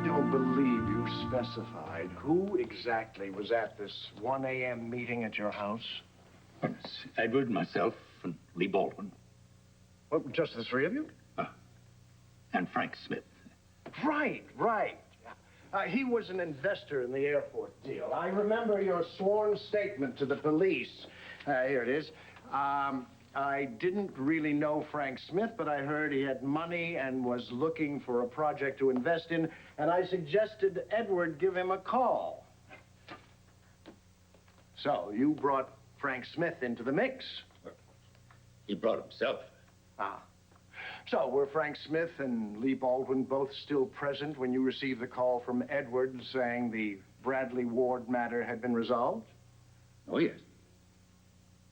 don't believe you specified who exactly was at this 1 a.m. meeting at your house. Well, it's Edward, myself, and Lee Baldwin. Well, just the three of you? And Frank Smith. Right. He was an investor in the airport deal. I remember your sworn statement to the police. Here it is. I didn't really know Frank Smith, but I heard he had money and was looking for a project to invest in, and I suggested Edward give him a call. So you brought Frank Smith into the mix. He brought himself. So were Frank Smith and Lee Baldwin both still present when you received the call from Edward saying the Bradley Ward matter had been resolved? Oh, yes.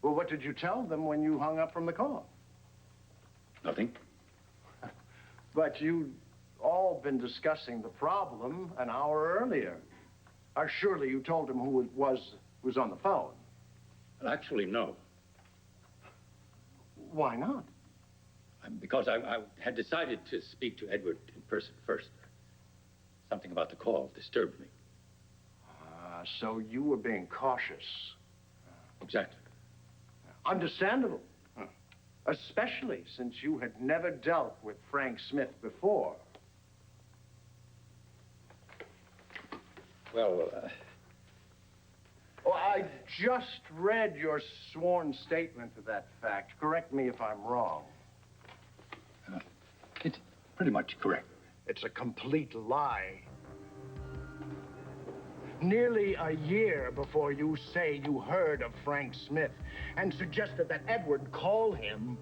Well, what did you tell them when you hung up from the call? Nothing. But you'd all been discussing the problem an hour earlier. Or surely you told them who it was on the phone. Well, actually, no. Why not? Because I had decided to speak to Edward in person first. Something about the call disturbed me. So you were being cautious. Exactly. Understandable. Especially since you had never dealt with Frank Smith before. Well, Oh, I just read your sworn statement to that fact. Correct me if I'm wrong. It's pretty much correct. It's a complete lie. Nearly a year before you say you heard of Frank Smith and suggested that Edward call him,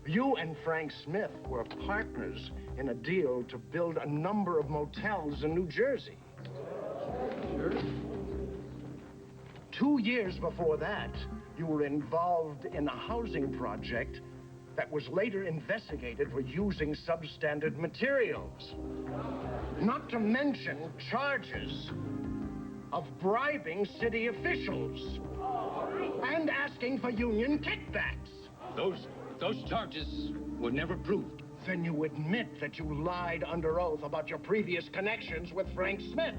you and Frank Smith were partners in a deal to build a number of motels in New Jersey. Sure. 2 years before that, you were involved in a housing project that was later investigated for using substandard materials. Not to mention charges of bribing city officials and asking for union kickbacks. Those charges were never proved. Then you admit that you lied under oath about your previous connections with Frank Smith.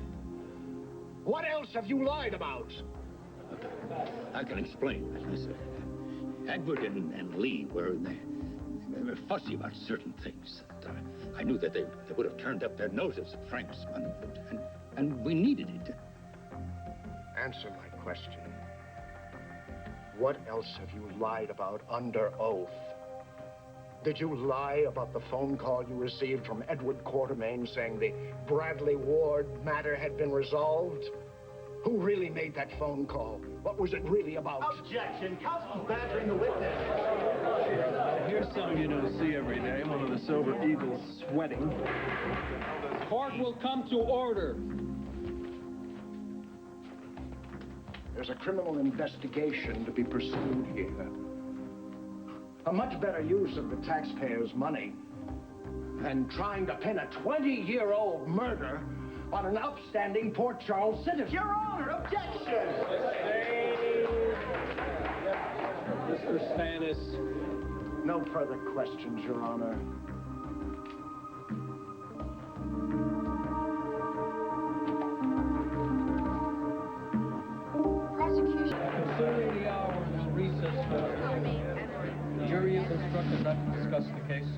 What else have you lied about? I can explain. Listen, Edward and Lee were fussy about certain things. I knew that they would have turned up their noses at Frank's money, and we needed it. Answer my question. What else have you lied about under oath? Did you lie about the phone call you received from Edward Quartermain saying the Bradley Ward matter had been resolved? Who really made that phone call? What was it really about? Objection! Counsel's battering the witness. Here's something you don't see every day. One of the sober eagles sweating. Court will come to order. There's a criminal investigation to be pursued here. A much better use of the taxpayers' money than trying to pin a 20-year-old murder on an upstanding Port Charles citizen. Your Honor, objection! Mr. Stannis. No further questions, Your Honor. Considering the hour and recess for the jury is instructed not to discuss the case.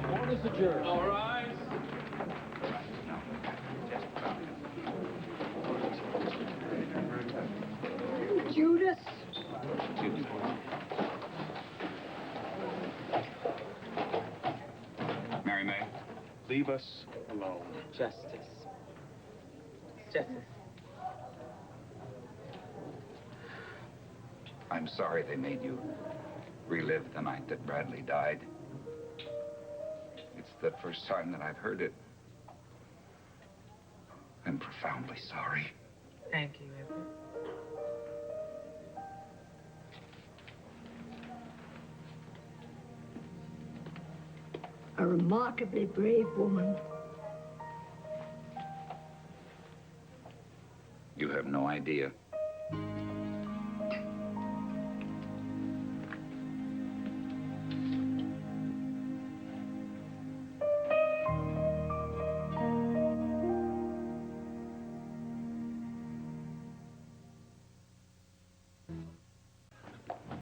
Court is adjourned. All rise. Judas. Mary Mae, leave us alone. Justice. Justice. I'm sorry they made you relive the night that Bradley died. It's the first time that I've heard it. I'm profoundly sorry. Thank you, Edward. A remarkably brave woman. You have no idea